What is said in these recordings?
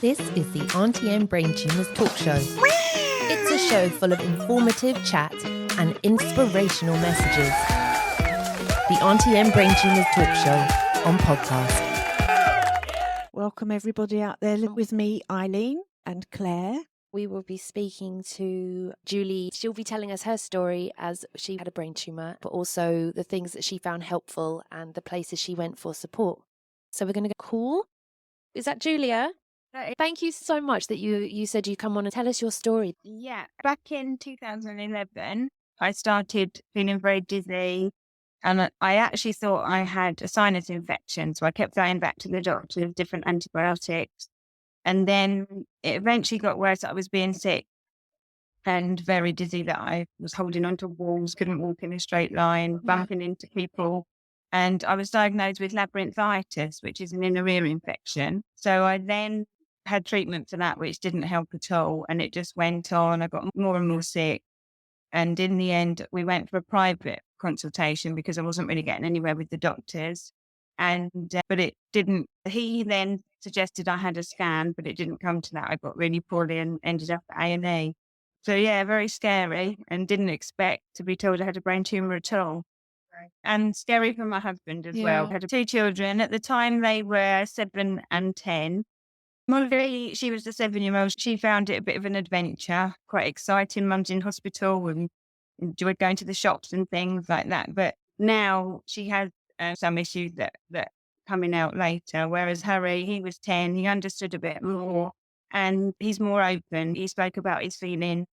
This is the Auntie M Brain Tumours talk show. It's a show full of informative chat and inspirational messages. The Auntie M Brain Tumours talk show on podcast. Welcome everybody out there with me, Eileen and Claire. We will be speaking to Julie. She'll be telling us her story as she had a brain tumour, but also the things that she found helpful and the places she went for support. So we're going to go call. Is that Julia? Thank you so much that you said you come on and tell us your story. Yeah, back in 2011, I started feeling very dizzy and I actually thought I had a sinus infection. So I kept going back to the doctor with different antibiotics. And then it eventually got worse. I was being sick and very dizzy that I was holding onto walls, couldn't walk in a straight line, bumping into people. And I was diagnosed with labyrinthitis, which is an inner ear infection. So I then had treatment for that, which didn't help at all. And it just went on. I got more and more sick. And in the end, we went for a private consultation because I wasn't really getting anywhere with the doctors. But it didn't. He then suggested I had a scan, but it didn't come to that. I got really poorly and ended up at A&E. So yeah, very scary, and didn't expect to be told I had a brain tumour at all. And scary for my husband as well. I had 2 children. At the time, they were 7 and 10. Molly, she was the 7-year-old. She found it a bit of an adventure, quite exciting. Mum's in hospital and enjoyed going to the shops and things like that. But now she has some issues that coming out later. Whereas Harry, he was 10, he understood a bit more and he's more open. He spoke about his feeling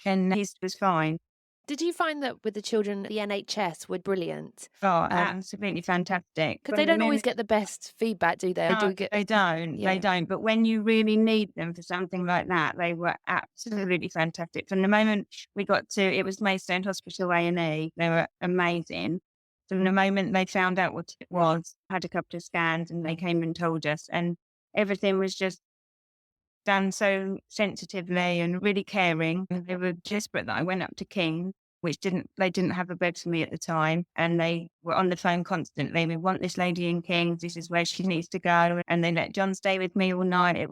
and he was fine. Did you find that with the children, the NHS were brilliant? Oh, absolutely fantastic. Because they don't always get the best feedback, do they? No, they don't. Yeah. They don't. But when you really need them for something like that, they were absolutely fantastic. From the moment we got to, it was Maidstone Hospital A&E, they were amazing. From the moment they found out what it was, had a couple of scans and they came and told us, and everything was just done so sensitively and really caring. They were desperate that I went up to King, which they didn't have a bed for me at the time. And they were on the phone constantly. We want this lady in King's. This is where she needs to go. And they let John stay with me all night. They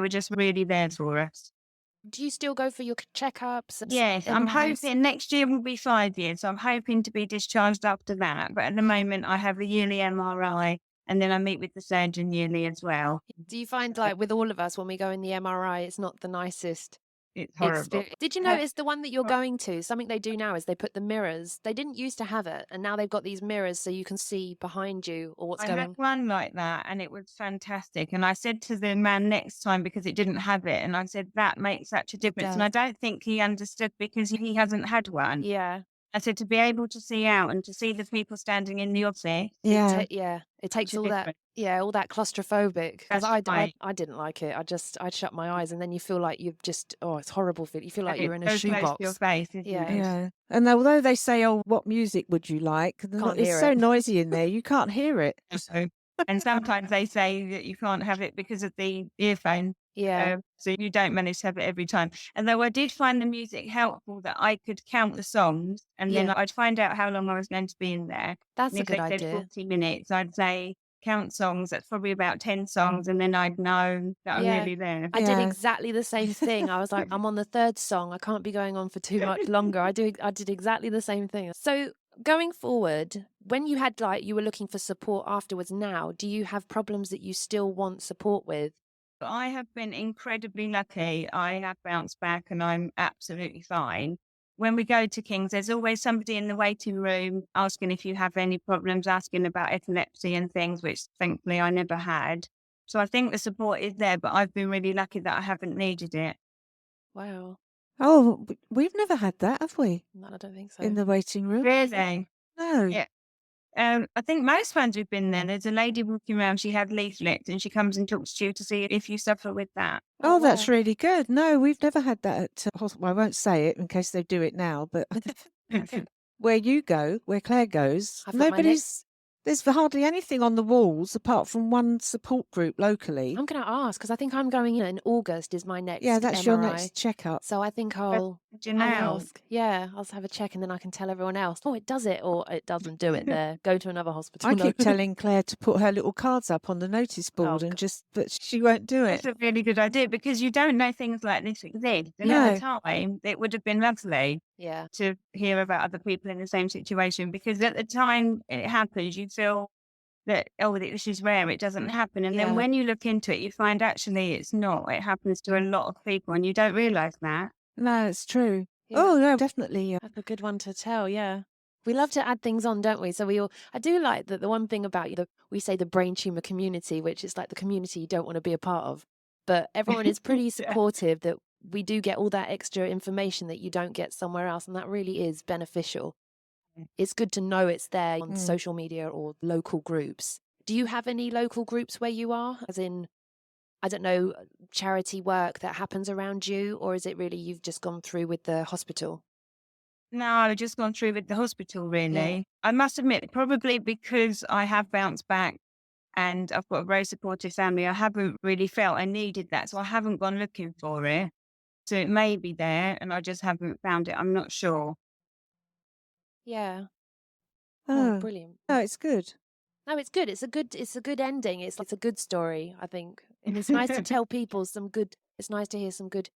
were just really there for us. Do you still go for your checkups? Yes, I'm hoping next year will be 5 years. So I'm hoping to be discharged after that. But at the moment, I have a yearly MRI. And then I meet with the surgeon yearly as well. Do you find, like with all of us, when we go in the MRI, it's not the nicest? It's horrible. Did you notice the one that you're going to? Something they do now is they put the mirrors. They didn't used to have it, and now they've got these mirrors so you can see behind you or what's going on. I had one like that, and it was fantastic. And I said to the man next time, because it didn't have it, and I said, that makes such a difference. And I don't think he understood because he hasn't had one. Yeah. I said, to be able to see out and to see the people standing in the office. It takes all that. Yeah, all that claustrophobic. Because I didn't like it. I'd shut my eyes, and then you feel like you've just, it's horrible. You feel like you're in a shoebox. Close to your face, isn't it? Yeah. And although they say, what music would you like? It's so noisy in there, you can't hear it. And sometimes they say that you can't have it because of the earphone. Yeah. So you don't manage to have it every time. And though I did find the music helpful, that I could count the songs and then I'd find out how long I was going to be in there. That's and a good idea. If they said 40 minutes, I'd say count songs. That's probably about 10 songs. And then I'd know that I'm nearly there. I did exactly the same thing. I was like, I'm on the 3rd song. I can't be going on for too much longer. I did exactly the same thing. So going forward, when you had you were looking for support afterwards now, do you have problems that you still want support with? I have been incredibly lucky. I have bounced back and I'm absolutely fine. When we go to King's, there's always somebody in the waiting room asking if you have any problems, asking about epilepsy and things, which thankfully I never had. So I think the support is there, but I've been really lucky that I haven't needed it. Wow. Oh, we've never had that, have we? No, I don't think so. In the waiting room? Really? No. Yeah. I think most times we've been there, there's a lady walking around, she had leaflets and she comes and talks to you to see if you suffer with that. Oh, that's really good. No, we've never had that at hospital. I won't say it in case they do it now, but where you go, where Claire goes, nobody's There's hardly anything on the walls apart from one support group locally. I'm going to ask because I think I'm going in August is my next that's MRI. your next checkup. So I think I'll ask. Yeah, I'll have a check and then I can tell everyone else, oh, it does it or it doesn't do it there. Go to another hospital. I keep telling Claire to put her little cards up on the notice board but she won't do it. It's a really good idea because you don't know things like this exist. And at the time, it would have been lovely to hear about other people in the same situation, because at the time it happens, you feel that, oh, this is rare, it doesn't happen. And then when you look into it, you find actually it's not. It happens to a lot of people and you don't realise that. No, it's true. Yeah. Oh, no, definitely. That's a good one to tell, yeah. We love to add things on, don't we? So I do like that the one thing about we say the brain tumour community, which is like the community you don't want to be a part of. But everyone is pretty supportive that we do get all that extra information that you don't get somewhere else. And that really is beneficial. It's good to know it's there on social media or local groups. Do you have any local groups where you are? As in, I don't know, charity work that happens around you? Or is it really you've just gone through with the hospital? No, I've just gone through with the hospital, really. Yeah. I must admit, probably because I have bounced back and I've got a very supportive family, I haven't really felt I needed that. So I haven't gone looking for it. So it may be there and I just haven't found it. I'm not sure. Yeah. Oh, brilliant. No, it's good. No, it's good. It's a good ending. It's a good story, I think. And it's nice to tell people it's nice to hear some good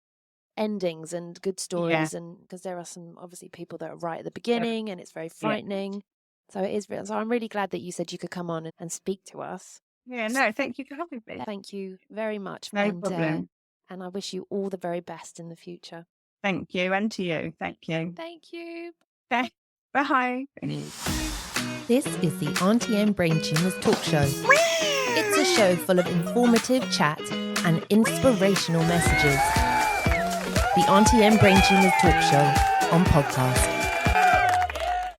endings and good stories. And because there are some obviously people that are right at the beginning and it's very frightening. So it is. So I'm really glad that you said you could come on and speak to us. Yeah, no, thank you for having me. Thank you very much. No problem. And I wish you all the very best in the future. Thank you. And to you. Thank you. Thank you. Bye. This is the Auntie M Brain Tumours Talk Show. It's a show full of informative chat and inspirational messages. The Auntie M Brain Tumours Talk Show on podcast.